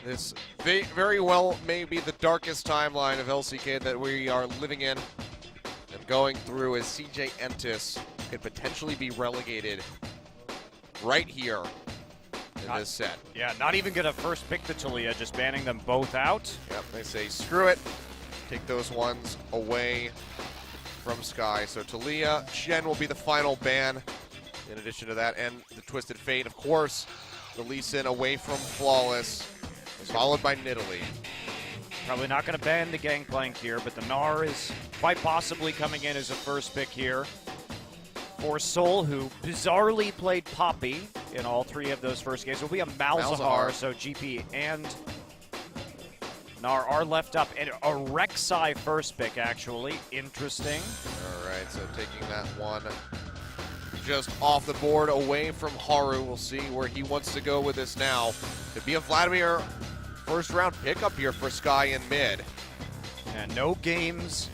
This very well may be the darkest timeline of LCK that we are living in and going through, as CJ Entus could potentially be relegated right here in this set. Yeah, not even going to first pick the Taliyah, just banning them both out. Yep, they say screw it, take those ones away from Sky. So Taliyah, Shen will be the final ban. In addition to that, and the Twisted Fate, of course, the Lee Sin away from Flawless, followed by Nidalee. Probably not going to ban the Gangplank here, but the Gnar is quite possibly coming in as a first pick here for Soul, who bizarrely played Poppy in all three of those first games. It will be a Malzahar, so GP and Gnar are left up. And a Rek'Sai first pick, actually. Interesting. All right, so taking that one just off the board away from Haru. We'll see where he wants to go with this now. Could be a Vladimir first round pickup here for Sky in mid. And no games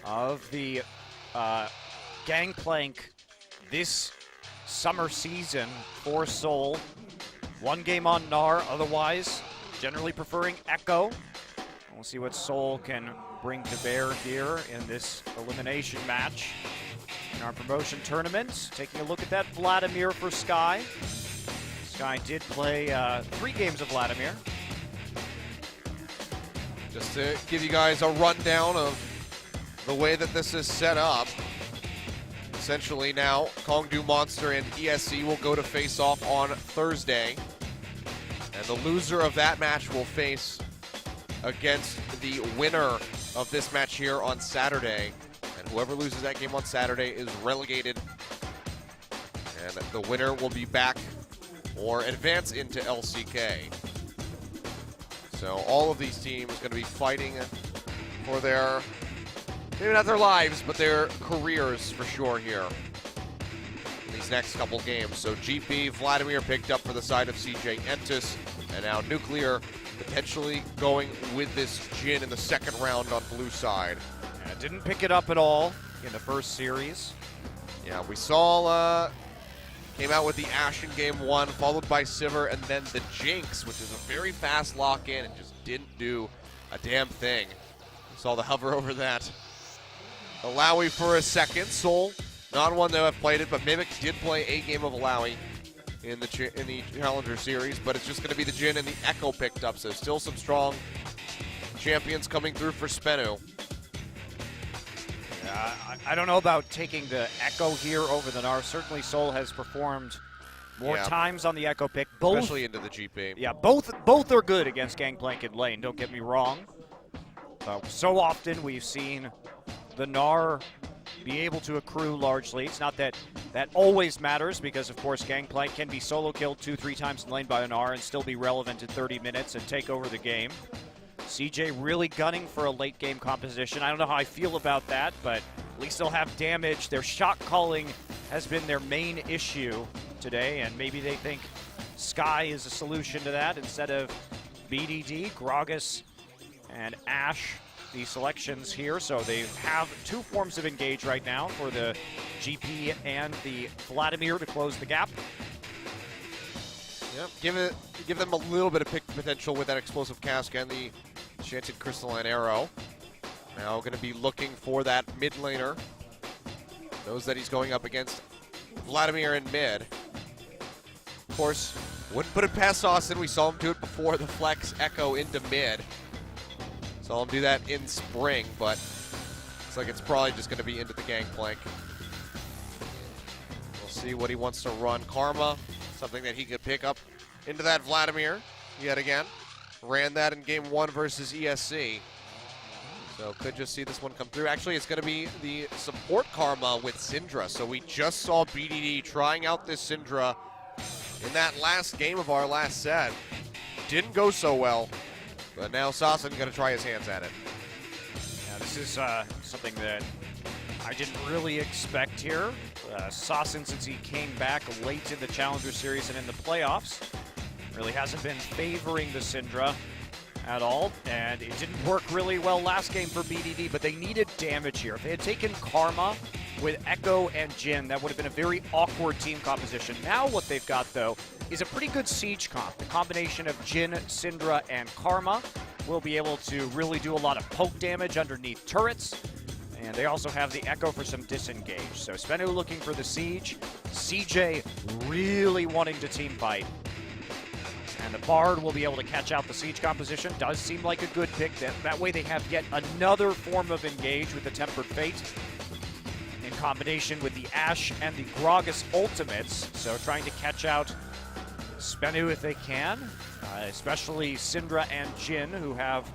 of the Gangplank this summer season for Seoul. One game on Gnar, otherwise generally preferring Echo. We'll see what Seoul can bring to bear here in this elimination match in our promotion tournament. Taking a look at that Vladimir for Sky. Sky did play 3 games of Vladimir. Just to give you guys a rundown of the way that this is set up. Essentially now, Kongdu Monster and ESC will go to face off on Thursday. And the loser of that match will face against the winner of this match here on Saturday. And whoever loses that game on Saturday is relegated. And the winner will be back or advance into LCK. So all of these teams going to be fighting for their, maybe not their lives, but their careers for sure here in these next couple games. So GP, Vladimir picked up for the side of CJ Entus, and now Nuclear potentially going with this Jhin in the second round on blue side. And didn't pick it up at all in the first series. Yeah, we saw came out with the Ashe in game 1, followed by Sivir, and then the Jinx, which is a very fast lock-in and just didn't do a damn thing. Saw the hover over that Alawi for a second. Soul, not one that I've played it, but Mimic did play a game of Alawi in the Challenger Series, but it's just going to be the Jhin and the Echo picked up, so still some strong champions coming through for SBENU. I don't know about taking the Echo here over the Gnar. Certainly Soul has performed more times on the Echo pick. Both, especially into the GP. Yeah, both are good against Gangplank and lane, don't get me wrong. So often we've seen the Gnar be able to accrue large leads. Not that that always matters, because of course Gangplank can be solo killed 2-3 times in lane by a Gnar and still be relevant in 30 minutes and take over the game. CJ really gunning for a late game composition. I don't know how I feel about that, but at least they'll have damage. Their shot calling has been their main issue today, and maybe they think Sky is a solution to that instead of BDD, Gragas, and Ashe, the selections here. So they have 2 forms of engage right now for the GP and the Vladimir to close the gap. Yep, give them a little bit of pick potential with that explosive cask and the Enchanted Crystalline Arrow. Now going to be looking for that mid laner. Knows that he's going up against Vladimir in mid. Of course, wouldn't put it past Austin. We saw him do it before, the flex Echo into mid. Saw him do that in spring, but looks like it's probably just going to be into the Gangplank. We'll see what he wants to run. Karma, something that he could pick up into that Vladimir yet again. Ran that in game 1 versus ESC. So could just see this one come through. Actually, it's going to be the support Karma with Syndra. So we just saw BDD trying out this Syndra in that last game of our last set. Didn't go so well, but now Sasan going to try his hands at it. Yeah, this is something that I didn't really expect here. Sasan, since he came back late in the Challenger Series and in the playoffs, really hasn't been favoring the Syndra at all, and it didn't work really well last game for BDD, but they needed damage here. If they had taken Karma with Echo and Jin, that would have been a very awkward team composition. Now what they've got, though, is a pretty good siege comp. The combination of Jin, Syndra, and Karma will be able to really do a lot of poke damage underneath turrets. And they also have the Echo for some disengage. So SBENU looking for the siege. CJ really wanting to team fight. And the Bard will be able to catch out the siege composition. Does seem like a good pick. That way they have yet another form of engage with the Tempered Fate in combination with the Ashe and the Gragas ultimates. So trying to catch out SBENU if they can, especially Syndra and Jin, who have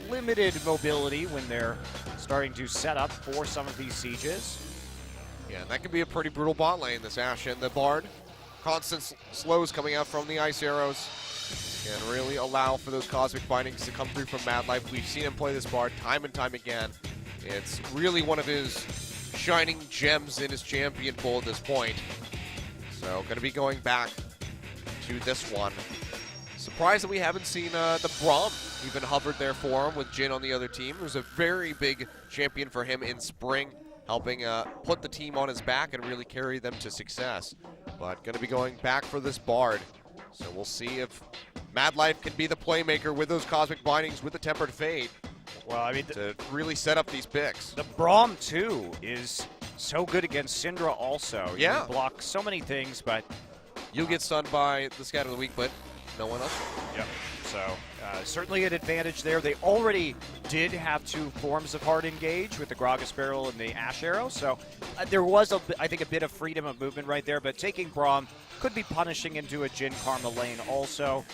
limited mobility when they're starting to set up for some of these sieges. Yeah, that could be a pretty brutal bot lane, this Ashe and the Bard. Constant slows coming out from the Ice Arrows can really allow for those Cosmic Bindings to come through from Madlife. We've seen him play this Bard time and time again. It's really one of his shining gems in his champion pool at this point. So going to be going back to this one. Surprised that we haven't seen the Braum even hovered there for him with Jin on the other team. It was a very big champion for him in spring, helping put the team on his back and really carry them to success. But going to be going back for this Bard. So we'll see if Madlife can be the playmaker with those Cosmic Bindings with the Tempered Fate. Well, I mean, to really set up these picks. The Braum, too, is so good against Syndra also. Yeah. You block so many things, but you'll get stunned by the Scatter of the Weak, but no one else. Yep. So certainly an advantage there. They already did have two forms of hard engage with the Gragas Barrel and the Ashe Arrow, so there was, I think, a bit of freedom of movement right there, but taking Braum could be punishing into a Jin Karma lane also.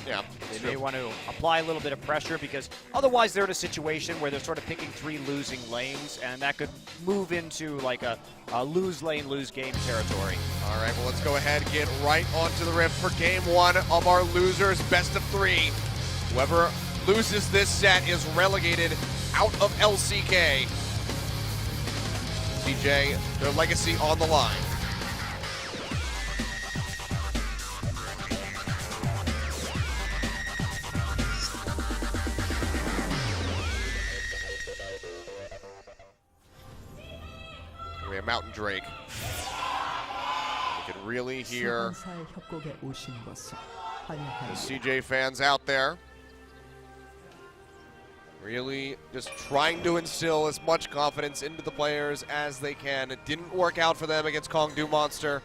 Yeah, they may want to apply a little bit of pressure because otherwise they're in a situation where they're sort of picking three losing lanes, and that could move into like a lose lane, lose game territory. All right, well, let's go ahead and get right onto the rift for game one of our losers best of three. Whoever loses this set is relegated out of LCK. CJ, their legacy on the line. We have Mountain Drake. You can really hear the CJ fans out there really just trying to instill as much confidence into the players as they can. It didn't work out for them against Kongdu Monster.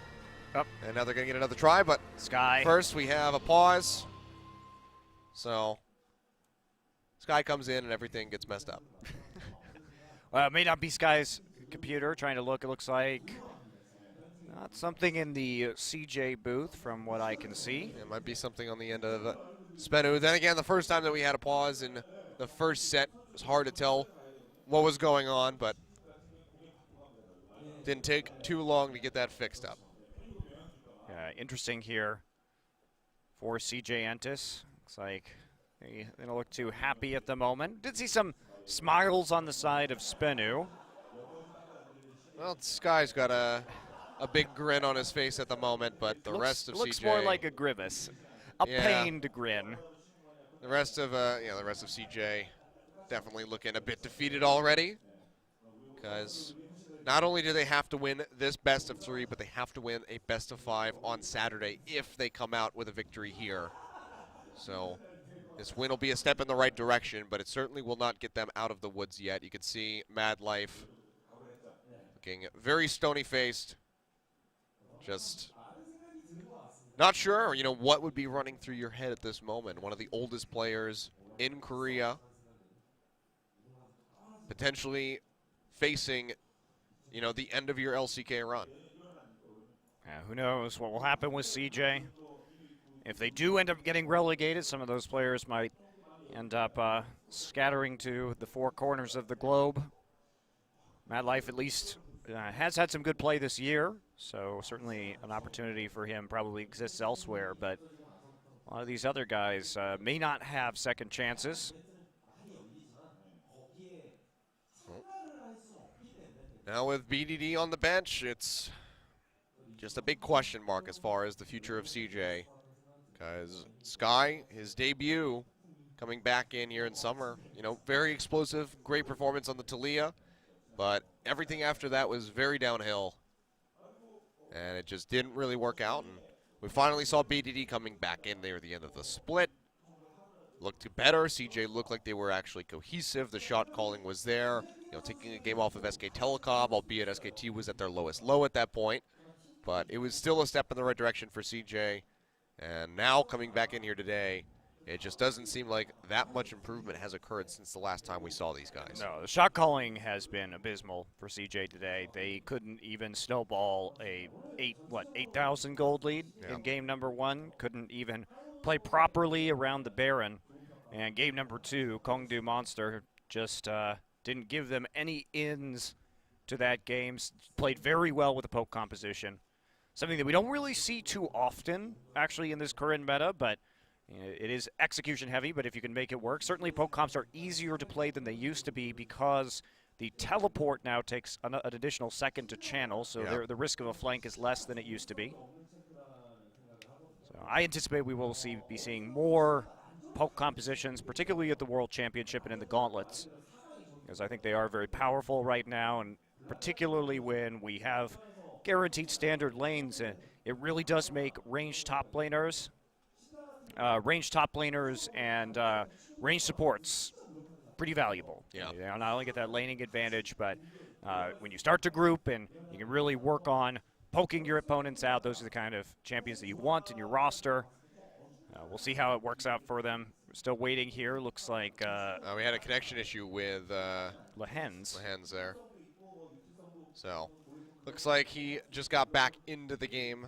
Yep. And now they're going to get another try, but Sky. First we have a pause. So Sky comes in and everything gets messed up. Well, it may not be Sky's computer trying to look. It looks like not something in the CJ booth from what I can see. It might be something on the end of SBENU. Then again, the first time that we had a pause in the first set, it was hard to tell what was going on, but didn't take too long to get that fixed up. Interesting here for CJ Entus. Looks like they don't look too happy at the moment. Did see some smiles on the side of SBENU. Well, Sky's got a big grin on his face at the moment, but the rest of looks CJ more like a grimace, a pained grin. The rest of CJ definitely looking a bit defeated already, because not only do they have to win this best of three, but they have to win a best of five on Saturday if they come out with a victory here. So this win will be a step in the right direction, but it certainly will not get them out of the woods yet. You can see Madlife looking very stony-faced, just not sure, what would be running through your head at this moment. One of the oldest players in Korea, potentially facing, the end of your LCK run. Who knows what will happen with CJ? If they do end up getting relegated, some of those players might end up scattering to the four corners of the globe. Madlife at least has had some good play this year, so certainly an opportunity for him probably exists elsewhere, but a lot of these other guys may not have second chances. Now with BDD on the bench, it's just a big question mark as far as the future of CJ. Because Sky, his debut, coming back in here in summer, very explosive, great performance on the Talia. but everything after that was very downhill. And it just didn't really work out. And we finally saw BDD coming back in there at the end of the split. Looked better. CJ looked like they were actually cohesive. The shot calling was there. Taking a game off of SK Telecom, albeit SKT was at their lowest low at that point. But it was still a step in the right direction for CJ. And now coming back in here today, it just doesn't seem like that much improvement has occurred since the last time we saw these guys. No, the shot calling has been abysmal for CJ today. They couldn't even snowball a 8,000 gold lead in game number 1. Couldn't even play properly around the Baron. And game number 2, Kongdu Monster just didn't give them any ins to that game. Played very well with the poke composition. Something that we don't really see too often, actually, in this current meta, but it is execution heavy, but if you can make it work. Certainly poke comps are easier to play than they used to be because the teleport now takes an additional second to channel, so the risk of a flank is less than it used to be. So I anticipate we will be seeing more poke compositions, particularly at the World Championship and in the Gauntlets, because I think they are very powerful right now, and particularly when we have guaranteed standard lanes, it really does make ranged top laners and range supports pretty valuable. Yeah. Not only get that laning advantage, but when you start to group and you can really work on poking your opponents out, those are the kind of champions that you want in your roster. We'll see how it works out for them. We're still waiting here. Looks like we had a connection issue with Lehens there. So looks like he just got back into the game.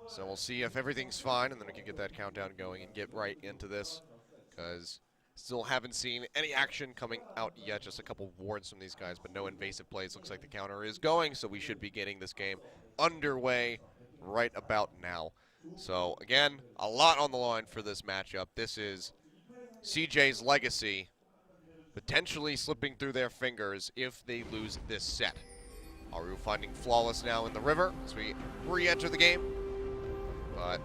So we'll see if everything's fine, and then we can get that countdown going and get right into this, because still haven't seen any action coming out yet. Just a couple wards from these guys, but no invasive plays. Looks like the counter is going, so we should be getting this game underway right about now. So again, a lot on the line for this matchup. This is CJ's legacy potentially slipping through their fingers if they lose this set. Aru finding Flawless now in the river as we re-enter the game. But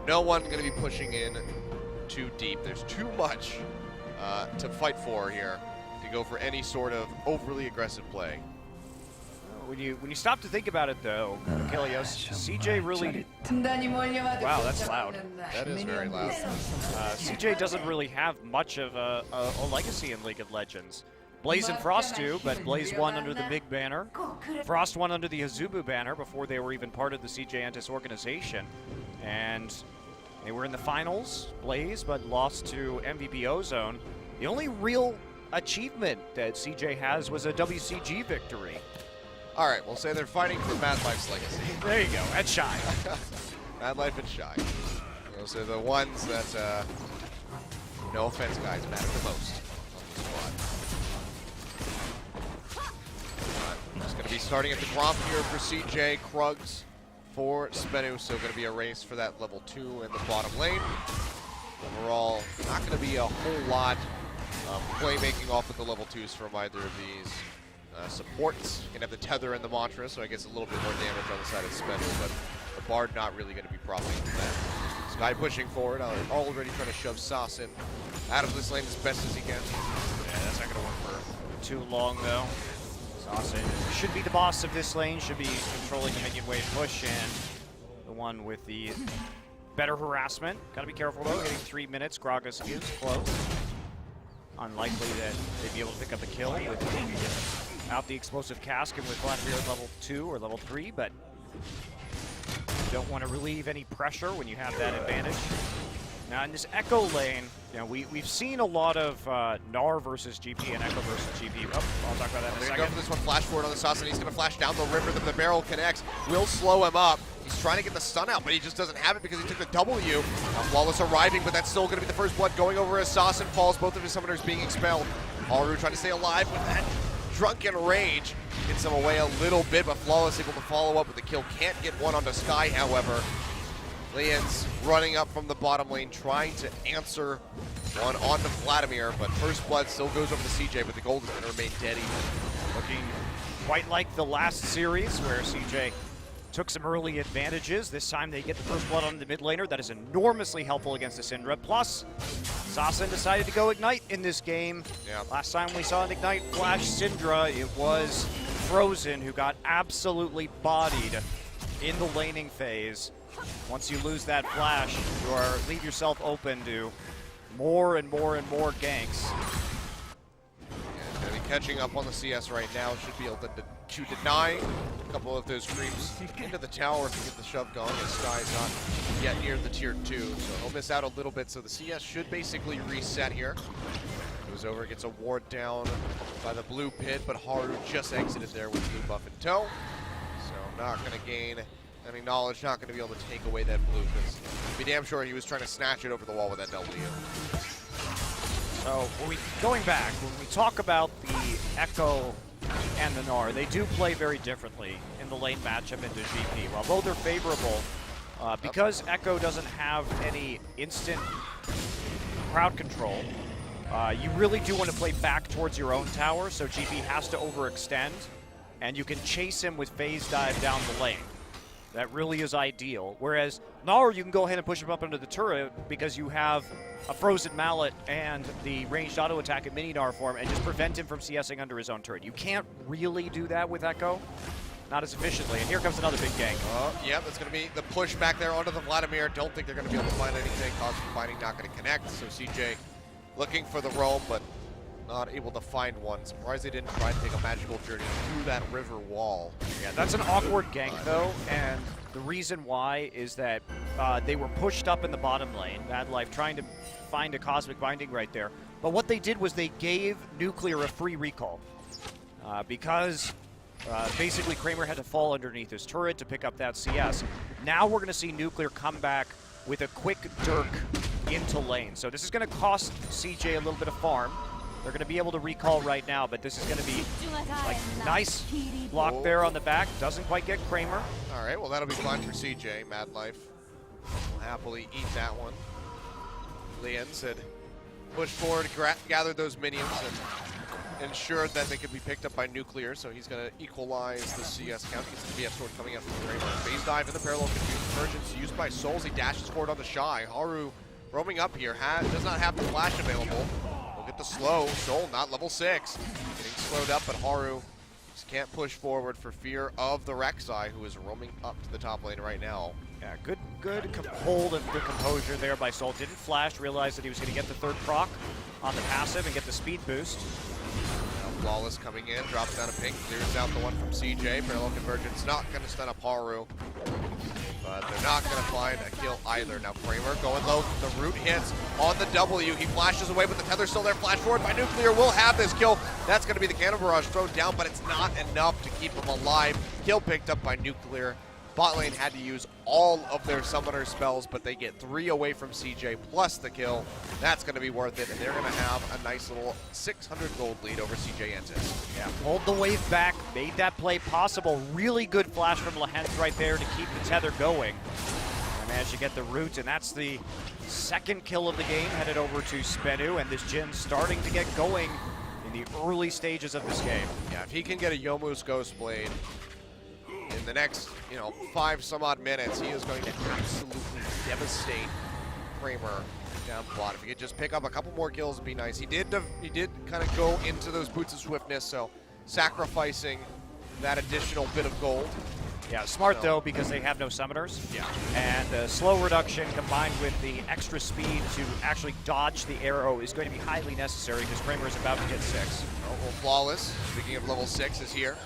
no one going to be pushing in too deep. There's too much to fight for here to go for any sort of overly aggressive play. When you stop to think about it, though, Achilles, CJ really... Wow, that's loud. That is very loud. CJ doesn't really have much of a legacy in League of Legends. Blaze and Frost do, but Blaze won under the big banner. Frost won under the Azubu banner before they were even part of the CJ Entus organization. And they were in the finals, Blaze, but lost to MVP Ozone. The only real achievement that CJ has was a WCG victory. All right, we'll say they're fighting for Mad Life's legacy. There you go, that's Shy. Mad Life and Shy. Those are the ones that, no offense, guys, matter the most on the squad. It's going to be starting at the Gromp here for CJ, Krugs for SBENU, so going to be a race for that level 2 in the bottom lane. Overall, not going to be a whole lot of playmaking off of the level 2s from either of these supports. Going to have the Tether and the Mantra, so I guess a little bit more damage on the side of SBENU, but the Bard not really going to be profiting from that. Sky pushing forward, already trying to shove Sasin out of this lane as best as he can. Yeah, that's not going to work for too long, though. Sasin should be the boss of this lane, should be controlling the minion wave push, and the one with the better harassment. Gotta be careful though, hitting 3 minutes, Gragas is close. Unlikely that they'd be able to pick up a kill without the explosive cask and with Vladimir at level 2 or level 3, but you don't want to relieve any pressure when you have that advantage. Now in this Echo lane, we've seen a lot of Gnar versus GP and Echo versus GP. Oh, I'll talk about that in a second. They're going to go for this one, flash forward on the Sasin. He's going to flash down the river. The barrel connects, will slow him up. He's trying to get the stun out, but he just doesn't have it because he took the W. Now Flawless arriving, but that's still going to be the first blood going over as Sasin falls. Both of his summoners being expelled. Aru trying to stay alive with that drunken rage. Gets him away a little bit, but Flawless able to follow up with the kill. Can't get one onto Sky, however. Lian's running up from the bottom lane, trying to answer one onto Vladimir, but first blood still goes over to CJ, but the gold is going to remain dead even. Looking quite like the last series where CJ took some early advantages. This time they get the first blood on the mid laner. That is enormously helpful against the Syndra. Plus, Sasin decided to go Ignite in this game. Yeah. Last time we saw an Ignite flash Syndra, it was Frozen, who got absolutely bodied in the laning phase. Once you lose that flash, leave yourself open to more and more and more ganks. Yeah, gonna be catching up on the CS right now. Should be able to deny a couple of those creeps into the tower to get the shove going. As Sky's not yet near the tier 2, so he'll miss out a little bit. So the CS should basically reset here. Goes over, gets a ward down by the blue pit, but Haru just exited there with blue buff in tow. So not going to gain any knowledge, not going to be able to take away that blue, because be damn sure he was trying to snatch it over the wall with that W. So going back, when we talk about the Echo and the Gnar, they do play very differently in the lane matchup into GP. While both are favorable, because Echo doesn't have any instant crowd control, you really do want to play back towards your own tower, so GP has to overextend, and you can chase him with phase dive down the lane. That really is ideal. Whereas Gnar, you can go ahead and push him up under the turret because you have a Frozen Mallet and the ranged auto attack at mini Gnar form and just prevent him from CSing under his own turret. You can't really do that with Echo. Not as efficiently. And here comes another big gank. Yeah, that's going to be the push back there onto the Vladimir. Don't think they're going to be able to find anything. Cosmic Binding not going to connect. So CJ looking for the roam, but not able to find one. Surprised they didn't try to take a magical journey through that river wall. Yeah, that's an awkward gank though, and the reason why is that they were pushed up in the bottom lane, Mad Life trying to find a Cosmic Binding right there. But what they did was they gave Nuclear a free recall because basically Kramer had to fall underneath his turret to pick up that CS. Now we're going to see Nuclear come back with a quick Dirk into lane. So this is going to cost CJ a little bit of farm. They're going to be able to recall right now, but this is going to be like nice block there on the back. Doesn't quite get Kramer. All right, well that'll be fine for CJ. Mad Life will happily eat that one. Lian said push forward, gather those minions, and ensured that they could be picked up by Nuclear, so he's going to equalize the CS count. He gets the BF sword coming out from Kramer. Phase dive in the parallel convergence used by Souls. He dashes forward on the Shy. Haru roaming up here, does not have the flash available. Get the slow. Soul not level 6. Getting slowed up, but Haru just can't push forward for fear of the Rek'Sai, who is roaming up to the top lane right now. Yeah, good hold and good composure there by Soul. Didn't flash, realized that he was going to get the third proc on the passive and get the speed boost. Now Flawless coming in, drops down a ping, clears out the one from CJ. Parallel convergence not going to stun up Haru. But they're not going to find a kill either. Now Kramer going low, the root hits on the W. He flashes away, but the tether's still there. Flash forward by Nuclear will have this kill. That's going to be the Cannon Barrage thrown down, but it's not enough to keep him alive. Kill picked up by Nuclear. Bot lane had to use all of their summoner spells, but they get 3 away from CJ plus the kill. That's going to be worth it, and they're going to have a nice little 600 gold lead over CJ Entus. Yeah, pulled the wave back, made that play possible. Really good flash from Lehens right there to keep the tether going. And managed to get the root, and that's the second kill of the game, headed over to SBENU, and this Jhin starting to get going in the early stages of this game. Yeah, if he can get a Yomu's Ghostblade in the next, 5 some odd minutes, he is going to absolutely devastate Kramer down plot. If he could just pick up a couple more kills, it'd be nice. He did kind of go into those boots of swiftness, so sacrificing that additional bit of gold. Yeah, smart though, because they have no summoners. Yeah. And the slow reduction combined with the extra speed to actually dodge the arrow is going to be highly necessary because Kramer is about to get 6. Oh, well, Flawless, speaking of level 6, is here.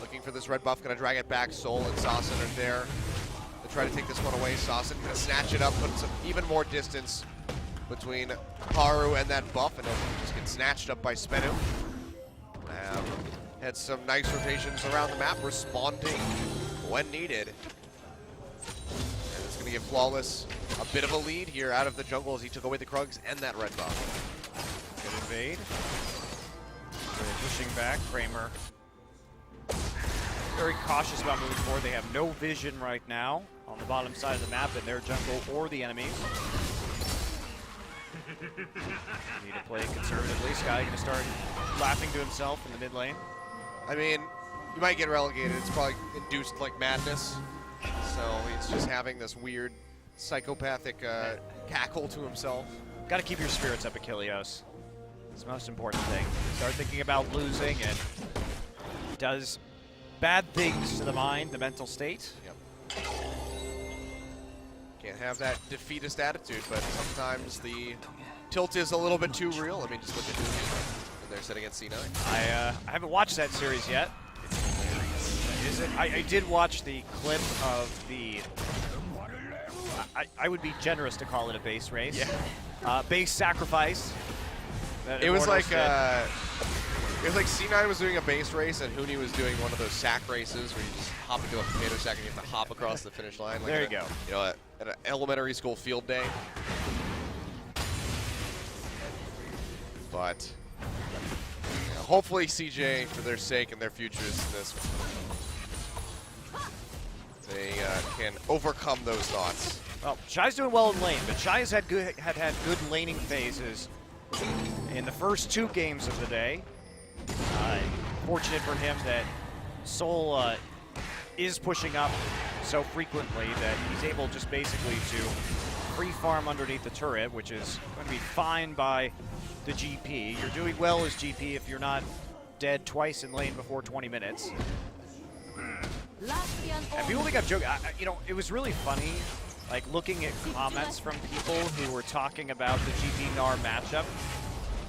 Looking for this red buff, gonna drag it back. Soul and Sasson are there to try to take this one away. Sasson gonna snatch it up, put some even more distance between Haru and that buff, and it'll just get snatched up by SBENU. Had some nice rotations around the map, responding when needed. And it's gonna give Flawless a bit of a lead here out of the jungle as he took away the Krugs and that red buff. Good invade. Really pushing back, Kramer. Very cautious about moving forward. They have no vision right now on the bottom side of the map in their jungle or the enemies. Need to play conservatively. Sky going to start laughing to himself in the mid lane. I mean, you might get relegated. It's probably induced like madness. So he's just having this weird psychopathic cackle to himself. Got to keep your spirits up, Achilleos. It's the most important thing. Start thinking about losing, and does bad things to the mind, the mental state. Yep. Can't have that defeatist attitude, but sometimes the tilt is a little bit too real. I mean, just look at who they're set against C9. I haven't watched that series yet. Is it? I did watch the clip of the. I would be generous to call it a base race. Yeah. Base sacrifice. It was like C9 was doing a base race and Hooney was doing one of those sack races where you just hop into a potato sack and you have to hop across the finish line. Like there you go. You know, at an elementary school field day. But you know, hopefully CJ, for their sake and their futures in this, they can overcome those thoughts. Well, Shy's doing well in lane, but Shy has had good laning phases in the first 2 games of the day. Fortunate for him that Soul is pushing up so frequently that he's able just basically to free farm underneath the turret, which is going to be fine by the GP. You're doing well as GP if you're not dead twice in lane before 20 minutes. And people think I'm joking. You know, it was really funny, like looking at comments from people who were talking about the GP-Gnar matchup.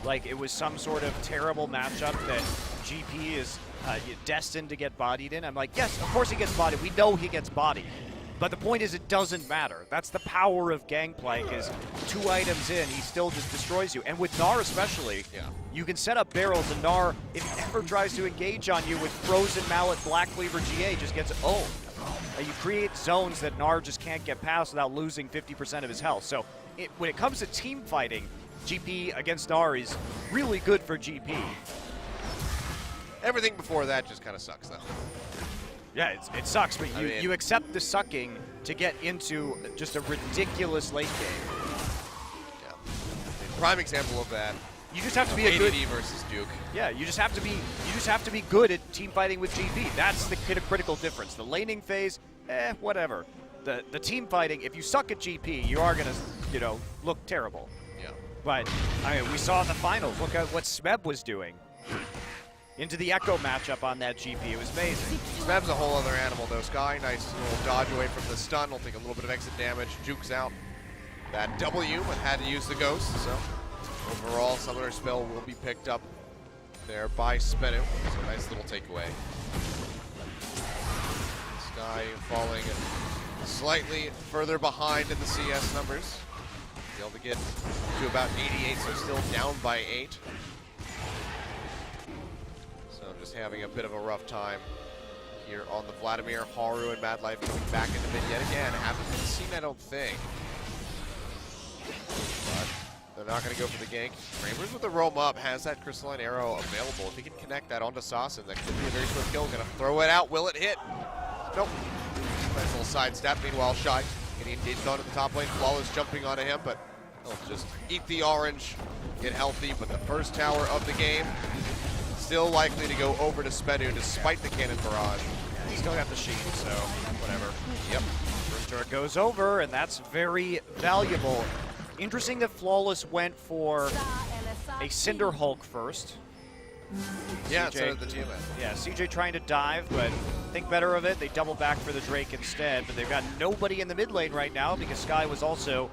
Like it was some sort of terrible matchup that GP is destined to get bodied in. I'm like, yes, of course he gets bodied. We know he gets bodied. But the point is, it doesn't matter. That's the power of Gangplank, is 2 items in, he still just destroys you. And with Gnar especially, you can set up barrels, and Gnar, if he ever tries to engage on you with Frozen Mallet, Black Cleaver, GA, just gets owned. You create zones that Gnar just can't get past without losing 50% of his health. So when it comes to team fighting, GP against Gnar is really good for GP. Everything before that just kind of sucks, though. Yeah, it sucks, but you accept the sucking to get into just a ridiculous late game. Yeah. Prime example of that. You just have to be a good ADD versus Duke. Yeah, you just have to be good at team fighting with GP. That's the critical difference. The laning phase, whatever. The team fighting, if you suck at GP, you are gonna, look terrible. Yeah. But I mean, we saw in the finals. Look at what Smeb was doing. Into the Echo matchup on that GP. It was amazing. Smeb's a whole other animal, though. Sky, nice little dodge away from the stun. Will take a little bit of exit damage. Juke's out. That W, but had to use the Ghost, so overall, Summoner Spell will be picked up there by SBENU. So nice little takeaway. Sky falling slightly further behind in the CS numbers. Be able to get to about 88, so still down by 8. Just having a bit of a rough time here on the Vladimir. Haru and Mad Life coming back into mid yet again. Haven't been seen, I don't think. But they're not going to go for the gank. Kramer's with the roam up, has that Crystalline Arrow available. If he can connect that onto Sasson, that could be a very swift kill. Going to throw it out. Will it hit? Nope. Nice little sidestep. Meanwhile, Shy getting engaged onto the top lane. Flawless jumping onto him, but he'll just eat the orange, get healthy. But the first tower of the game still likely to go over to SBENU despite the cannon barrage. He's still got the sheet, so whatever. Yep. First turret goes over, and that's very valuable. Interesting that Flawless went for a Cinder Hulk first. Yeah, so did the team. Yeah, CJ trying to dive, but think better of it. They double back for the Drake instead, but they've got nobody in the mid lane right now because Sky was also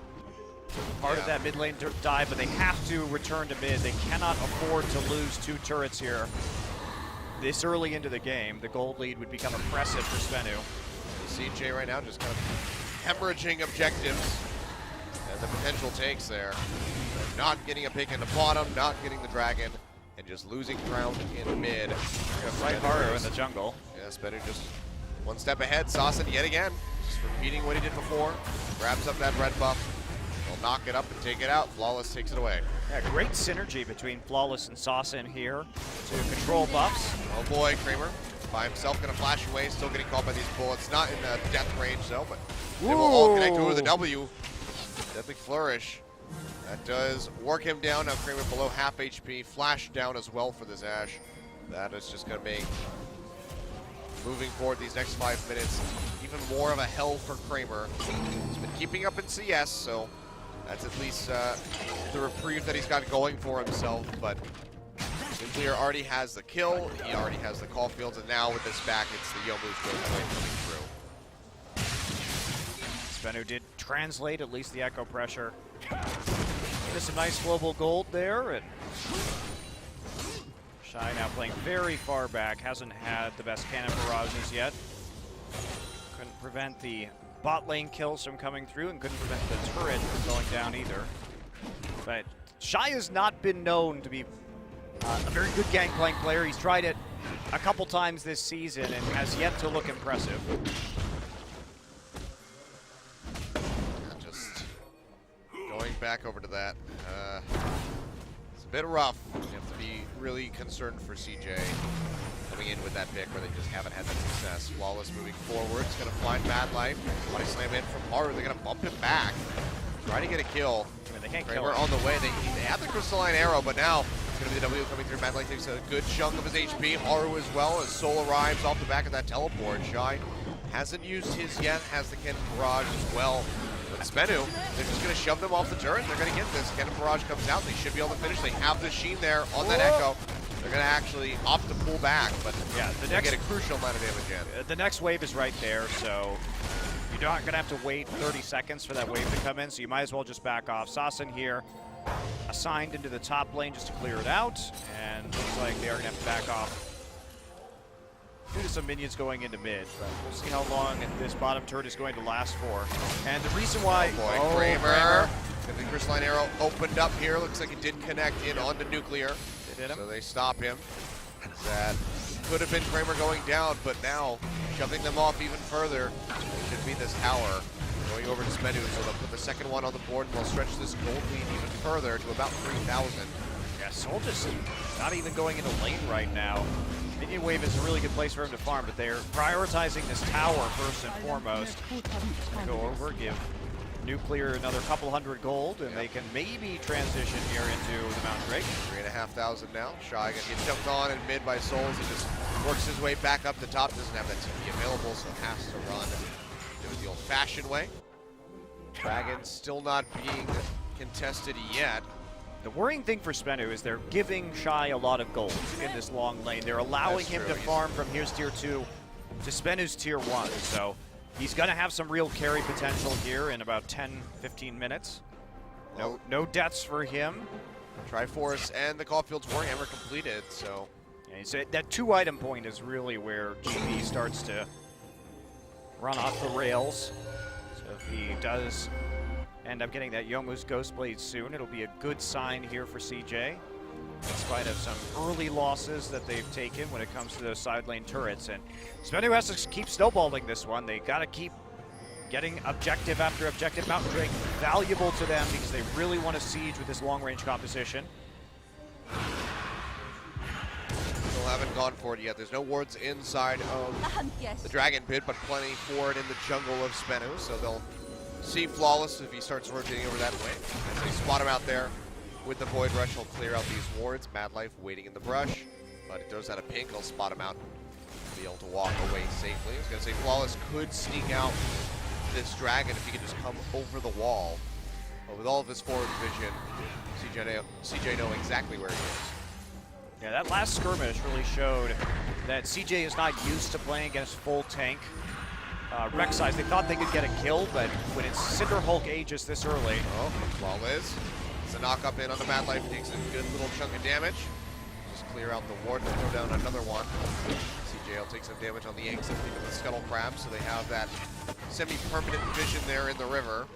part of that mid lane dive, but they have to return to mid. They cannot afford to lose 2 turrets here this early into the game. The gold lead would become oppressive for SBENU. CJ right now just kind of hemorrhaging objectives and the potential takes there. Not getting a pick in the bottom, not getting the dragon, and just losing ground in mid. Right Haru in the jungle. Yeah, SBENU just one step ahead. Sasson yet again, just repeating what he did before. Grabs up that red buff. They'll knock it up and take it out. Flawless takes it away. Yeah, great synergy between Flawless and Sasson here to control buffs. Oh boy, Kramer by himself gonna flash away, still getting caught by these bullets. Not in the death range though, but they will all connect over the W. Deadly Flourish. That does work him down. Now Kramer below half HP. Flash down as well for this Ashe. That is just gonna make moving forward these next 5 minutes even more of a hell for Kramer. He's been keeping up in CS, so that's at least the reprieve that he's got going for himself, but Nuclear already has the kill, he already has the Caulfields, and now with this back, it's the Yomu's coming through. SBENU did translate at least the echo pressure. Just a nice global gold there, and Shy now playing very far back, hasn't had the best cannon barrages yet. Couldn't prevent the bot lane kills from coming through and couldn't prevent the turret from going down either. But Shy has not been known to be a very good Gangplank player. He's tried it a couple times this season and has yet to look impressive. Just going back over to that. It's a bit rough. You have to be really concerned for CJ coming in with that pick where they just haven't had that success. Flawless moving forward. It's going to find Mad Life. Body slam in from Haru. They're going to bump him back. Try to get a kill. I mean, they can't Kramer kill him. on the way. They have the crystalline arrow, but now it's going to be the W coming through. Mad Life takes a good chunk of his HP. Haru as well as Soul arrives off the back of that teleport. Shy hasn't used his yet. Has the cannon barrage as well. But SBENU, they're just going to shove them off the turret. They're going to get this. Cannon barrage comes out. They should be able to finish. They have the Sheen there on that Echo. They're going to actually opt to pull back, but yeah, they get a crucial amount of damage in. The next wave is right there, so you're not going to have to wait 30 seconds for that wave to come in, so you might as well just back off. Sasin here assigned into the top lane just to clear it out, and looks like they are going to have to back off due to some minions going into mid, but we'll see how long this bottom turret is going to last for. And the reason why... Kramer. The crystalline arrow opened up here. Looks like it did connect in onto Nuclear. They did him. So they stop him. That could have been Kramer going down, but now shoving them off even further. It should be this tower going over to SBENU, so they'll put the second one on the board and they'll stretch this gold lead even further to about 3,000. Yeah, Soul just not even going into lane right now. Minion wave is a really good place for him to farm, but they're prioritizing this tower first and foremost. Go over, give Nuclear another couple hundred gold, and they can maybe transition here into the Mount Drake. 3,500 now. Shy gonna get jumped on and mid by Souls. He just works his way back up the top. Doesn't have that TP available, so has to run. Do it the old-fashioned way. Dragon still not being contested yet. The worrying thing for SBENU is they're giving Shy a lot of gold in this long lane. They're allowing him to farm from here's tier 2 to SBENU's tier 1. So he's going to have some real carry potential here in about 10-15 minutes. No deaths for him. Triforce and the Caulfield's Warhammer completed, so... Yeah, so that 2-item point is really where GB starts to run off the rails. So if he does end up getting that Yomu's Ghostblade soon, it'll be a good sign here for CJ, in spite of some early losses that they've taken when it comes to those side lane turrets. And SBENU has to keep snowballing this one. They got to keep getting objective after objective. Mountain Drake valuable to them because they really want to siege with this long-range composition. Still haven't gone for it yet. There's no wards inside of the Dragon Pit, but plenty for it in the jungle of SBENU, so they'll see Flawless if he starts rotating over that way. As they spot him out there with the Void Rush, he'll clear out these wards. Mad Life waiting in the brush, but he throws out a pink. He'll spot him out, be able to walk away safely. I was going to say Flawless could sneak out this Dragon if he could just come over the wall. But with all of his forward vision, CJ know exactly where he is. Yeah, that last skirmish really showed that CJ is not used to playing against full tank Rek'Sais. They thought they could get a kill, but when it's Cinder Hulk Aegis this early... Oh, Flawless. It's a knock up in on the Mad Life, takes a good little chunk of damage. Just clear out the ward, throw down another one. CJ will take some damage on the eggs of the Scuttle Crab, so they have that semi-permanent vision there in the river.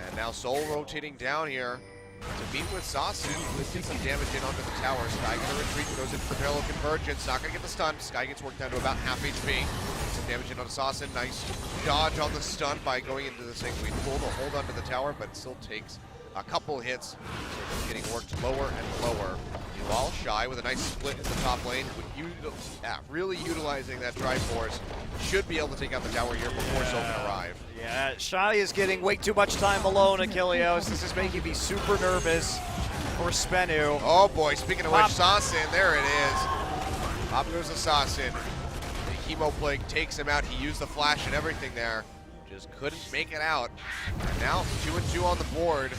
And now Soul rotating down here to beat with Sasin. Let's get some damage in onto the tower. Sky gonna retreat, goes in for parallel convergence. Not gonna get the stun. Sky gets worked down to about half HP. Some damage in onto Sasin. Nice dodge on the stun by going into the Sanguine Pool to hold onto the tower, but still takes a couple hits. So just getting worked lower and lower. Meanwhile, Shy with a nice split in the top lane. Really utilizing that Triforce. Should be able to take out the tower here before Soul can arrive. Yeah, Shy is getting way too much time alone, Achilleos. This is making me super nervous for SBENU. Oh boy, speaking of which, Sasin, there it is. Pop goes the Sasin. The Chemo Plague takes him out. He used the flash and everything there. Just couldn't make it out. And now 2-2 on the board.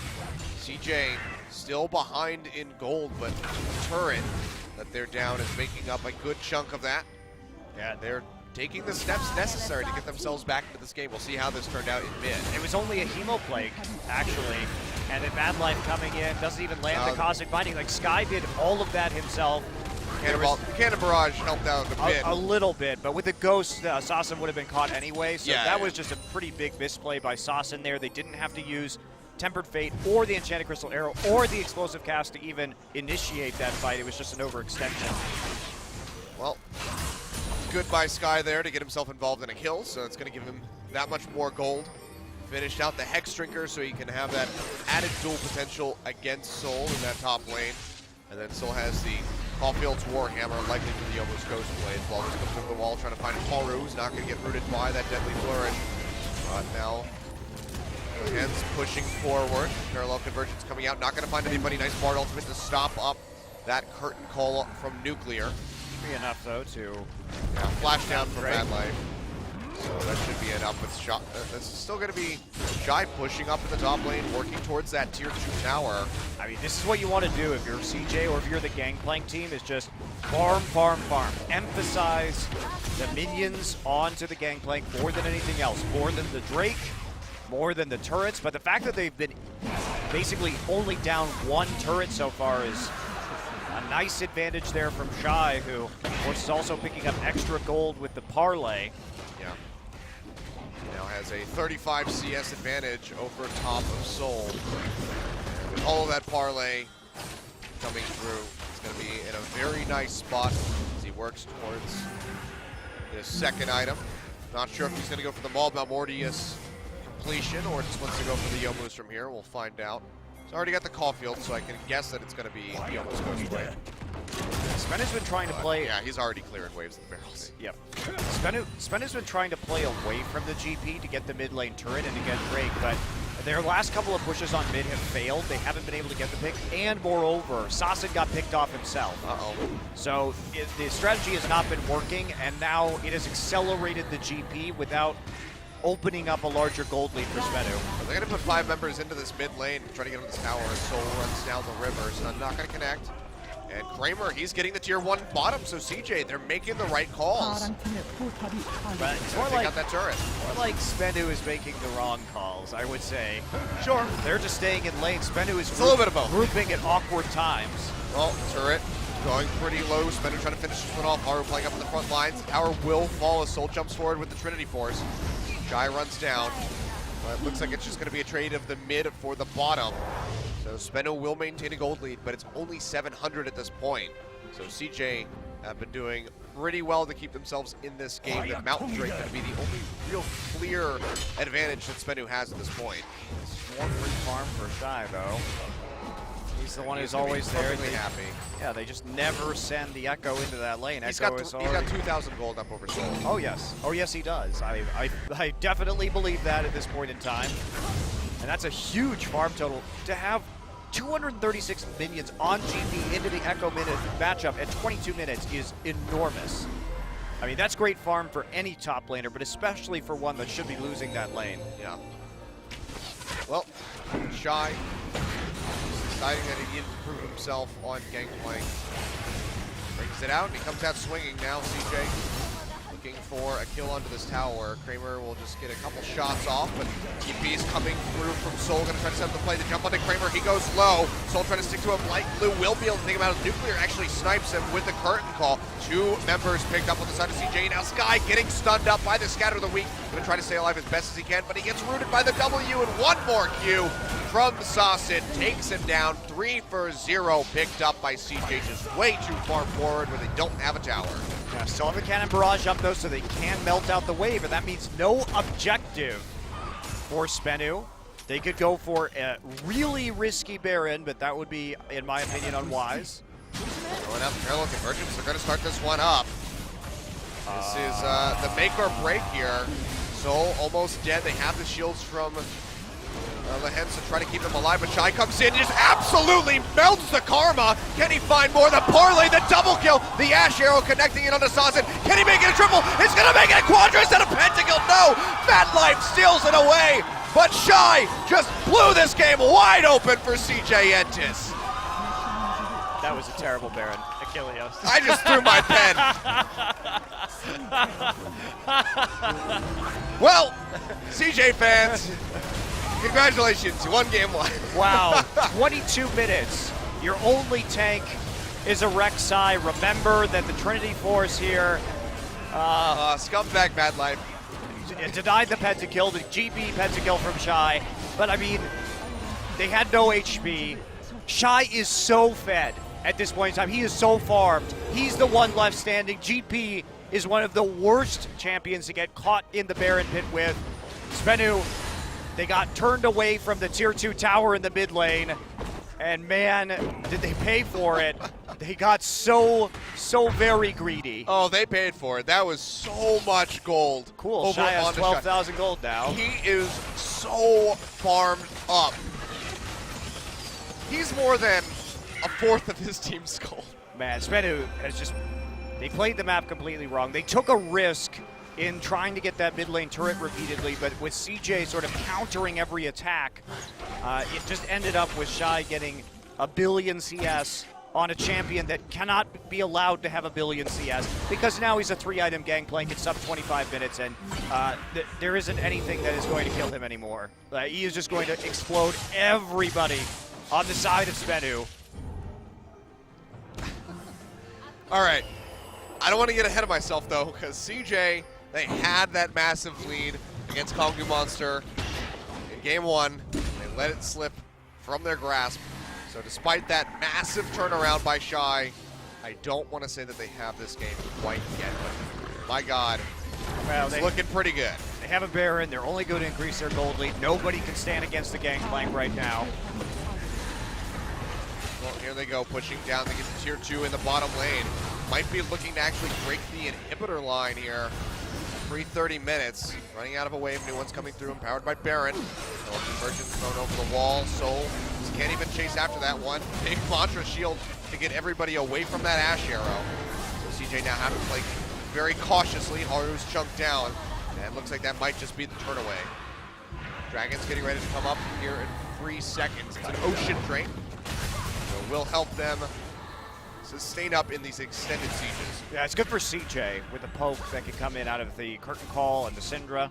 CJ still behind in gold, but turret that they're down is making up a good chunk of that. Yeah, They're taking the steps necessary to get themselves back into this game. We'll see how this turned out in mid. it was only a Hemo Plague, actually. And then Mad Life coming in, doesn't even land the Cosmic Binding. Like, Sky did all of that himself. Cannon Barrage helped out a bit. A little bit, but with the Ghost, Sassen would have been caught anyway, so that was just a pretty big misplay by Sassen there. They didn't have to use Tempered Fate or the Enchanted Crystal Arrow or the Explosive Cast to even initiate that fight. It was just an overextension. Well, good by Sky there to get himself involved in a kill, so it's going to give him that much more gold. Finished out the Hex Drinker so he can have that added duel potential against Soul in that top lane. And then Soul has the Caulfield's Warhammer, likely for the Yomo's Ghost Blade. Flawless comes over the wall trying to find Haru, who's not going to get rooted by that Deadly Flourish. But now, Hens pushing forward. Parallel Convergence coming out, not going to find anybody. Nice Bard ultimate to stop up that curtain call from Nuclear. Be enough, though, to... Yeah, flash down from Mad Life. So that should be enough with Shy. This is still going to be Shy pushing up in the top lane, working towards that tier 2 tower. I mean, this is what you want to do if you're CJ or if you're the Gangplank team, is just farm, farm, farm. Emphasize the minions onto the Gangplank more than anything else, more than the Drake, more than the turrets. But the fact that they've been basically only down one turret so far is a nice advantage there from Shy, who, of course, is also picking up extra gold with the parlay. Yeah. Now has a 35 CS advantage over top of Soul. And with all of that parlay coming through, it's going to be in a very nice spot as he works towards this second item. Not sure if he's going to go for the Maul Malmortius completion or just wants to go for the Yomus from here. We'll find out. He's already got the Caulfield, so I can guess that it's going to be Yomus Ghost Blade. SBENU's been trying to play... Yeah, he's already clearing waves of the barrels. Yep. SBENU's been trying to play away from the GP to get the mid lane turret and to get Drake, but their last couple of pushes on mid have failed. They haven't been able to get the pick, and moreover, Sassen got picked off himself. So the strategy has not been working, and now it has accelerated the GP without opening up a larger gold lead for SBENU. They're going to put 5 members into this mid lane, trying to get on this tower, and Soul runs down the river, so not going to connect. And Kramer, he's getting the tier 1 bottom, so CJ, they're making the right calls. But it's more take like, out that turret. more like SBENU is making the wrong calls, I would say. Sure, they're just staying in lane. SBENU is a little bit of both. Grouping at awkward times. Well, turret going pretty low. SBENU trying to finish this one off. Haru playing up in the front lines. Tower will fall as Soul jumps forward with the Trinity Force. Shy runs down. It looks like it's just going to be a trade of the mid for the bottom. So SBENU will maintain a gold lead, but it's only 700 at this point. So CJ have been doing pretty well to keep themselves in this game. The Mountain Drake going to be the only real clear advantage that SBENU has at this point. One free farm for Shy, though. He's the one who's always there. Happy. Yeah, they just never send the Echo into that lane. He's Echo got 2,000 gold up over Soul. Oh yes. Oh yes, he does. I definitely believe that at this point in time. And that's a huge farm total. To have 236 minions on GP into the Echo minute matchup at 22 minutes is enormous. I mean, that's great farm for any top laner, but especially for one that should be losing that lane. Yeah. Well, Shy deciding that he needed to prove himself on Gangplank. Brings it out, and he comes out swinging now. CJ looking for a kill onto this tower. Kramer will just get a couple shots off, but TP is coming through from Soul. Gonna try to set up the play. The jump onto Kramer. He goes low. Soul trying to stick to him. Light Blue will be able to take him out. Nuclear actually snipes him with the curtain call. 2 members picked up on the side of CJ. Now Sky getting stunned up by the Scatter of the Weak. Gonna try to stay alive as best as he can, but he gets rooted by the W, and one more Q from Sassen takes him down. 3 for 0 picked up by CJ, just way too far forward where they don't have a tower. Yeah, still have the Cannon Barrage up though, so they can melt out the wave, and that means no objective for SBENU. They could go for a really risky Baron, but that would be, in my opinion, unwise. Going up parallel convergence, they're going to start this one up. This is the make or break here. Soul almost dead. They have the shields from the Hens to try to keep them alive, but Shy comes in, just absolutely melts the Karma. Can he find more? The parlay, the double kill, the Ash Arrow connecting it onto Sassen. Can he make it a triple? It's gonna make it a quadra instead of pentakill. No, Mad Life steals it away, but Shy just blew this game wide open for CJ Entus. That was a terrible Baron. Achilleos. I just threw my pen. Well, CJ fans, congratulations, you won game 1. Wow, 22 minutes. Your only tank is a Rek'Sai. Remember that the Trinity Force here Scumbag Mad Life. denied the pentakill, the GB pentakill from Shy. But I mean, they had no HP. Shy is so fed at this point in time. He is so farmed. He's the one left standing. GP is one of the worst champions to get caught in the Baron pit with. SBENU, they got turned away from the tier 2 tower in the mid lane. And man, did they pay for it. They got so very greedy. Oh, they paid for it. That was so much gold. Cool, over Shy has on the 12,000 gold now. He is so farmed up. He's more than a fourth of his team's gold. Man, SBENU has just, they played the map completely wrong. They took a risk in trying to get that mid lane turret repeatedly, but with CJ sort of countering every attack, it just ended up with Shy getting a billion CS on a champion that cannot be allowed to have a billion CS because now he's a 3-item gangplank in sub 25 minutes and there isn't anything that is going to kill him anymore. He is just going to explode everybody on the side of SBENU. All right. I don't want to get ahead of myself, though, because CJ, they had that massive lead against Kongdu Monster in game 1. They let it slip from their grasp. So despite that massive turnaround by Shy, I don't want to say that they have this game quite yet. But my God, Well, it's looking pretty good. They have a Baron. They're only going to increase their gold lead. Nobody can stand against the gangplank right now. Well, here they go, pushing down to get to tier 2 in the bottom lane. Might be looking to actually break the inhibitor line here. 3:30 minutes, running out of a wave. New one's coming through, empowered by Baron. So conversion's thrown over the wall. Soul can't even chase after that one. Big Mantra shield to get everybody away from that Ash arrow. So CJ now having to play very cautiously. Haru's chunked down, and looks like that might just be the turn away. Dragon's getting ready to come up here in 3 seconds. It's an ocean drink. So will help them sustain up in these extended sieges. Yeah, it's good for CJ with the poke that can come in out of the Curtain Call and the Syndra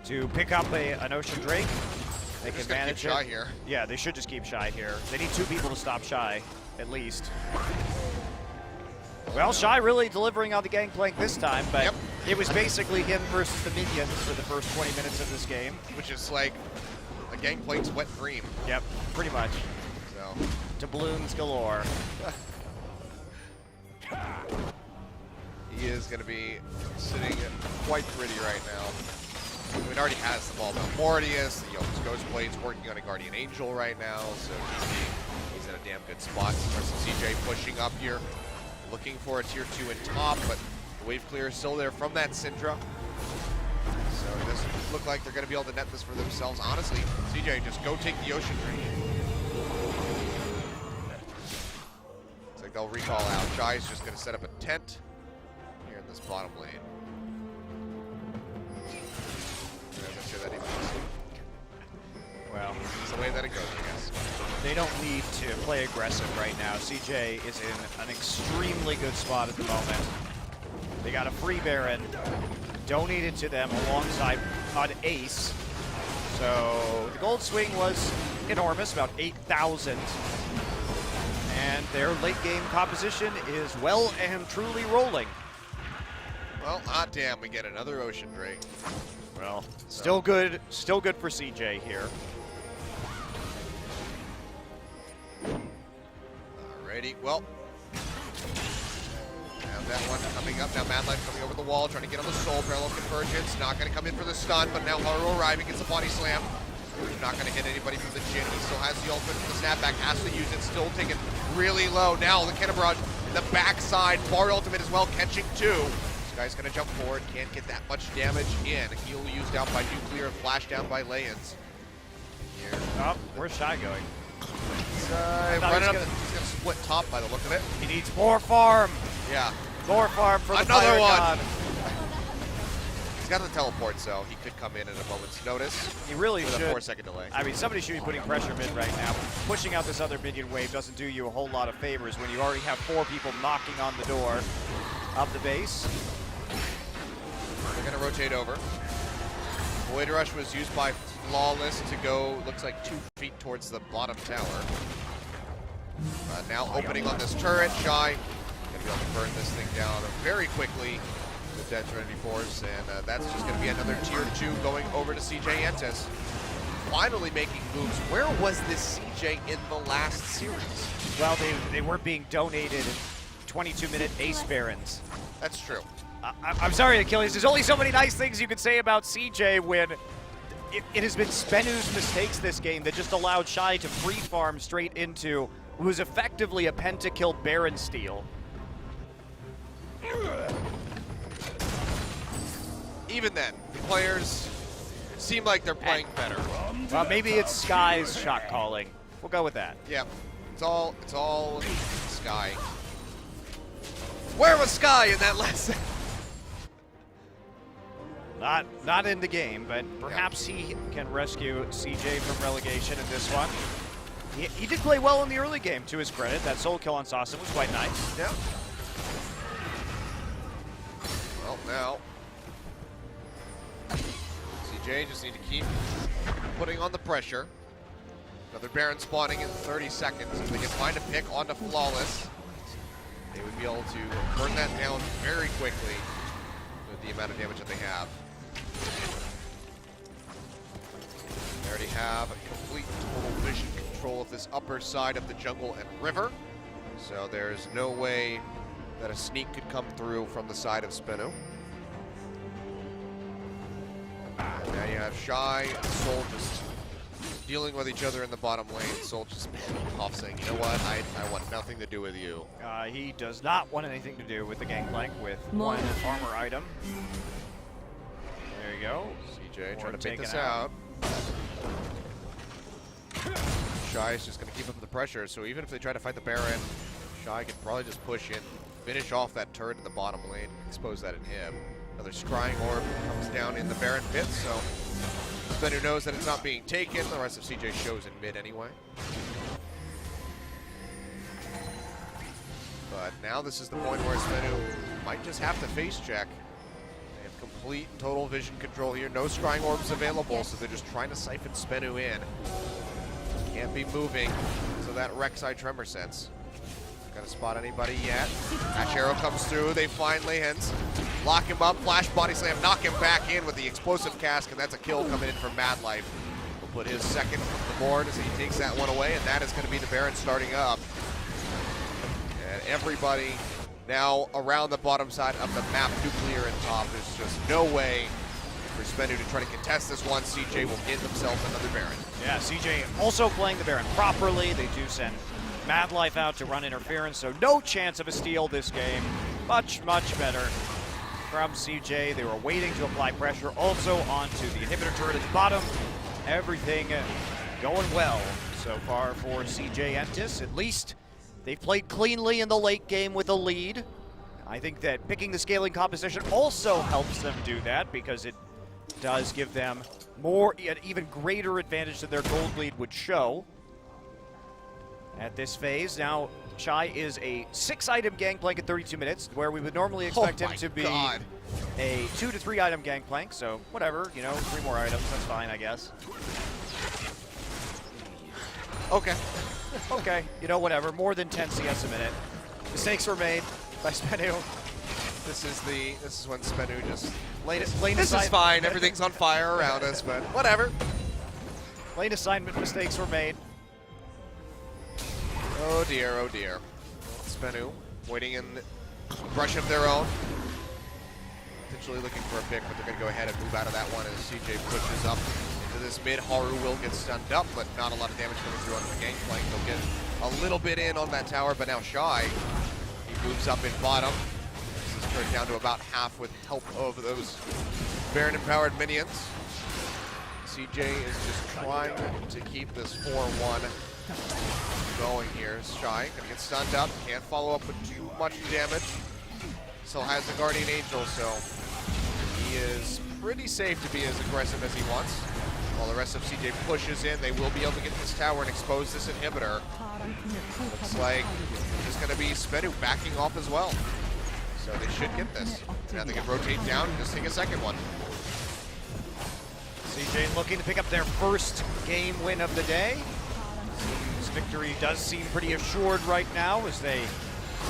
to pick up an Ocean Drake. They can manage keep Shy here. Yeah, they should just keep Shy here. They need 2 people to stop Shy, at least. Well, Shy really delivering on the gangplank this time, but it was basically him versus the minions for the first 20 minutes of this game. Which is like a gangplank's wet dream. Yep, pretty much. So Doubloons galore. he is going to be sitting quite pretty right now. I mean, already has the ball. Mortius, his Ghost Blade's working on a Guardian Angel right now, so he's in a damn good spot. Versus CJ pushing up here, looking for a tier 2 in top, but the wave clear is still there from that Syndra. So this look like they're going to be able to net this for themselves. Honestly, CJ, just go take the Ocean Drink. Looks like they'll recall out. Shy's just going to set up a tent here in this bottom lane. Well, it's the way that it goes, I guess. They don't need to play aggressive right now. CJ is in an extremely good spot at the moment. They got a free Baron donated to them alongside an Ace. So the gold swing was enormous, about 8,000. And their late game composition is well and truly rolling. Well, damn, we get another Ocean Drake. Well, still good for CJ here. Alrighty, well. Have that one coming up. Now Mad Life coming over the wall, trying to get on the Soul. Parallel Convergence, not going to come in for the stun, but now Haru arriving, gets a body slam. Not going to hit anybody from the Jhin. He still has the ultimate from the snapback, has to use it, still taken really low. Now the Cannon Barrage in the backside, Bard ultimate as well, catching 2. This guy's going to jump forward, can't get that much damage in. Heal used out by Nuclear, flash down by Leyans. Here. Oh, where's Shy going? He's running up. He's going to split top by the look of it. He needs more farm. Yeah. More farm for the Another Fire one. God. He's got the teleport, so he could come in at a moment's notice. He really with should. a 4-second delay. I mean, somebody should be putting pressure mid right now. Pushing out this other minion wave doesn't do you a whole lot of favors when you already have 4 people knocking on the door of the base. They're going to rotate over. Void Rush was used by Flawless to go, looks like 2 feet towards the bottom tower. Now opening on this turret, Shy going to be able to burn this thing down very quickly with Dead Trinity Force, and that's just going to be another tier 2 going over to CJ Entus. Finally making moves. Where was this CJ in the last series? Well, they weren't being donated 22-minute Ace Barons. That's true. I'm sorry, Achilles. There's only so many nice things you can say about CJ when it has been SBENU's mistakes this game that just allowed Shy to free farm straight into what was effectively a pentakill Baron steal. Even then, the players seem like they're playing better. Well, maybe it's Sky's shot calling. We'll go with that. Yeah, it's all Sky. Where was Sky in that last? Not in the game, but perhaps he can rescue CJ from relegation in this one. He did play well in the early game, to his credit. That solo kill on Sasa was quite nice. Yeah. Well, now CJ just need to keep putting on the pressure. Another Baron spawning in 30 seconds. If they can find a pick onto Flawless, they would be able to burn that down very quickly with the amount of damage that they have. They already have complete total vision control of this upper side of the jungle and river, so there's no way that a sneak could come through from the side of SBENU. And now you have Shy and Soul just dealing with each other in the bottom lane. Soul just off saying, you know what, I want nothing to do with you. He does not want anything to do with the gangplank with one armor item. There you go. CJ trying to bait this out. Shy is just going to keep up the pressure, so even if they try to fight the Baron, Shy can probably just push in, finish off that turret in the bottom lane, expose that inhib. Another Scrying Orb comes down in the Baron pit, so SBENU knows that it's not being taken. The rest of CJ shows in mid anyway. But now this is the point where SBENU might just have to face check. They have complete and total vision control here. No Scrying Orbs available, so they're just trying to siphon SBENU in. Can't be moving, so that Rek'Sai Tremor sense. Gonna spot anybody yet. Ash Arrow comes through, they find Lehens. Lock him up, flash body slam, knock him back in with the explosive cask, and that's a kill coming in from Mad Life. Will put his second from the board as he takes that one away, and that is gonna be the Baron starting up. And everybody now around the bottom side of the map, nuclear and top. There's just no way for SBENU to try to contest this one. CJ will get themselves another Baron. Yeah, CJ also playing the Baron properly. They do send Mad Life out to run interference, so no chance of a steal this game. Much, much better from CJ. They were waiting to apply pressure also onto the inhibitor turret at the bottom. Everything going well so far for CJ Entus. At least they've played cleanly in the late game with a lead. I think that picking the scaling composition also helps them do that because it does give them an even greater advantage than their gold lead would show. At this phase, now Shy is a 6-item gangplank at 32 minutes, where we would normally expect him to be a 2 to 3 item gangplank, so whatever, 3 more items, that's fine, I guess. Okay. Okay, whatever, more than 10 CS a minute. Mistakes were made by SBENU. This is when SBENU just Lane this is fine, everything's on fire around us, but whatever. Lane assignment mistakes were made. Oh dear, oh dear. SBENU waiting in brush of their own. Potentially looking for a pick, but they're going to go ahead and move out of that one as CJ pushes up into this mid. Haru will get stunned up, but not a lot of damage coming through on the gangplank. They'll get a little bit in on that tower, but now Shy, he moves up in bottom. This is turned down to about half with help of those Baron-empowered minions. CJ is just trying to keep this 4-1 going here. Shy gonna get stunned up, can't follow up with too much damage. Still has the Guardian Angel, so he is pretty safe to be as aggressive as he wants. While the rest of CJ pushes in, they will be able to get this tower and expose this inhibitor. Looks like it's going to be SBENU backing off as well. So they should get this. Now they can rotate down and just take a second one. CJ looking to pick up their first game win of the day. This victory does seem pretty assured right now as they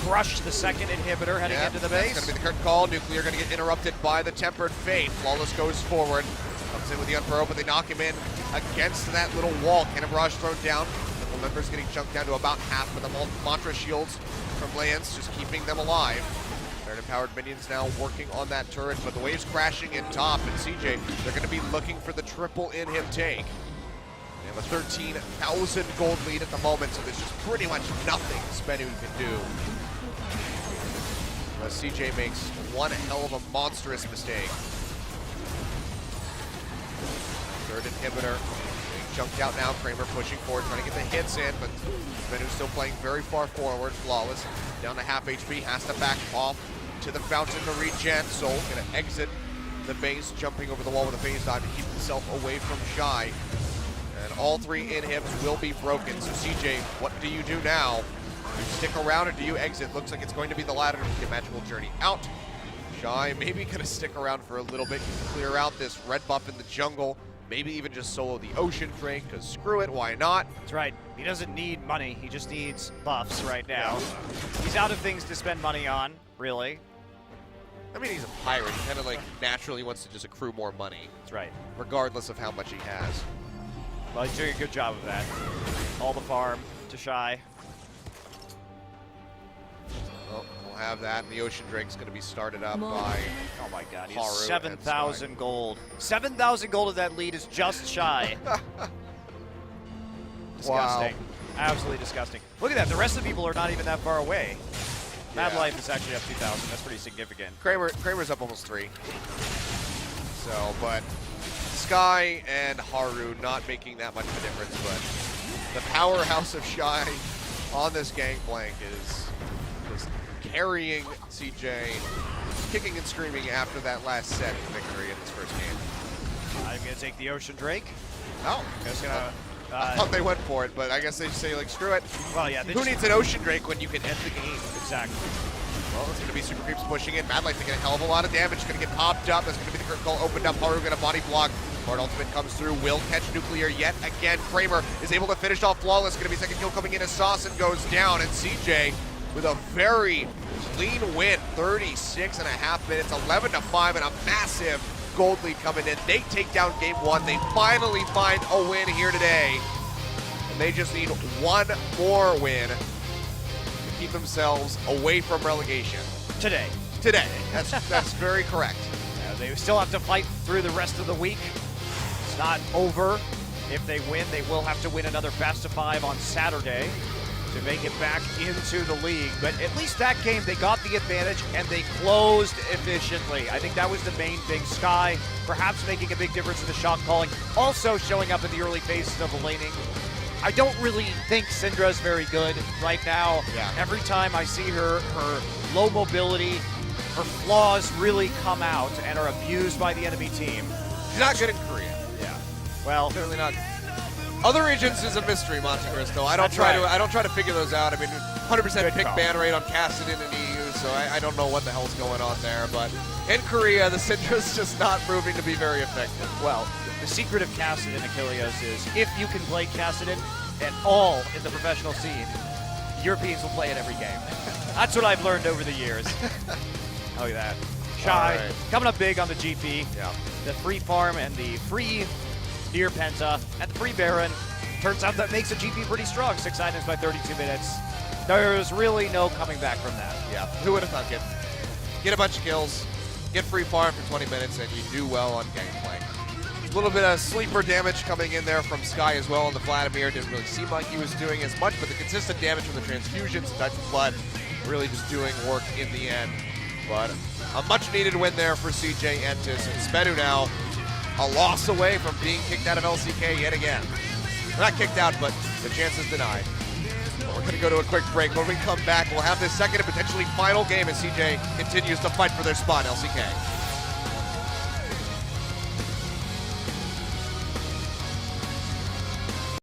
crush the second inhibitor heading into the base. That's going to be the curtain call. Nuclear going to get interrupted by the Tempered Fate. Flawless goes forward. Comes in with the Unfurrow, but they knock him in against that little wall. Cannon Barrage thrown down. The members getting chunked down to about half with the Mantra shields from Lance, just keeping them alive. Third empowered minions now working on that turret, but the wave's crashing in top, and CJ, they're going to be looking for the triple in him take. They have a 13,000 gold lead at the moment, so there's just pretty much nothing SBENU can do. But CJ makes one hell of a monstrous mistake. Third inhibitor being chunked out now. Kramer pushing forward, trying to get the hits in, but SBENU still playing very far forward. Flawless down to half HP, has to back off to the fountain to regen. Soul gonna exit the base, jumping over the wall with a phase dive to keep himself away from Shy. And all three inhibs will be broken. So CJ, what do you do now? Do you stick around or do you exit? Looks like it's going to be the latter to get Magical Journey out. Shy maybe gonna stick around for a little bit, clear out this red buff in the jungle. Maybe even just solo the Ocean Drake, because screw it, why not? That's right. He doesn't need money. He just needs buffs right now. He's out of things to spend money on, really. I mean, he's a pirate. He kind of like naturally wants to just accrue more money. That's right. Regardless of how much he has. Well, he's doing a good job of that. All the farm to Shy. Well, we'll have that, and the Ocean Drake's going to be started up by... Oh my god, he Haru has and 7,000 gold. 7,000 gold of that lead is just Shy. Disgusting. Wow. Absolutely disgusting. Look at that, the rest of the people are not even that far away. Mad Yeah. Life is actually up 2,000, that's pretty significant. Kramer's up almost 3. So, but Sky and Haru not making that much of a difference, but the powerhouse of Shy on this gangplank is just carrying CJ, kicking and screaming after that last set victory in this first game. I'm gonna take the Ocean Drake. Oh, Just gonna, I thought they went for it, but I guess they say like, screw it. well, yeah, Who needs an Ocean Drake when you can end the game? Exactly. Well, it's going to be Super Creeps pushing in. Mad Life taking a hell of a lot of damage. Going to get popped up. That's going to be the curtain call opened up. Haru going to body block. Hard Ultimate comes through. Will catch Nuclear yet again. Kramer is able to finish off Flawless. Going to be second kill coming in as Saucin goes down. And CJ with a very clean win. 36.5 minutes. 11-5 and a massive gold lead coming in. They take down game 1. They finally find a win here today. And they just need one more win to keep themselves away from relegation. Today. That's very correct. They still have to fight through the rest of the week. It's not over. If they win, they will have to win another best of 5 on Saturday to make it back into the league. But at least that game, they got the advantage and they closed efficiently. I think that was the main thing. Sky perhaps making a big difference in the shot calling, also showing up in the early phases of the laning. I don't really think Syndra's very good right now. Yeah. Every time I see her low mobility, her flaws really come out and are abused by the enemy team. She's not good in Korea. Yeah. Well, Clearly not. Other regions is a mystery, Monte Cristo. I don't try to figure those out. I mean, 100% pick call. ban rate on Kassadin and EU, so I don't know what the hell's going on there. But in Korea, the Syndra's just not proving to be very effective. well, the secret of Kassadin, Achilles, is if you can play Kassadin at all in the professional scene, Europeans will play it every game. That's what I've learned over the years. Look at that. Shy, All right. coming up big on the GP. Yeah. The free farm and the free Deer Penta and the free Baron. Turns out that makes the GP pretty strong. 6 items by 32 minutes. There's really no coming back from that. Yeah. Who would have thunk it? Get a bunch of kills, get free farm for 20 minutes, and you do well on Gangplank. A little bit of sleeper damage coming in there from Sky as well on the Vladimir. Didn't really seem like he was doing as much, but the consistent damage from the transfusions and Touch of Blood really just doing work in the end. But a much needed win there for CJ Entus, and SBENU now a loss away from being kicked out of LCK yet again. Not kicked out, but the chance is denied. But we're going to go to a quick break. When we come back, we'll have this second and potentially final game as CJ continues to fight for their spot in LCK.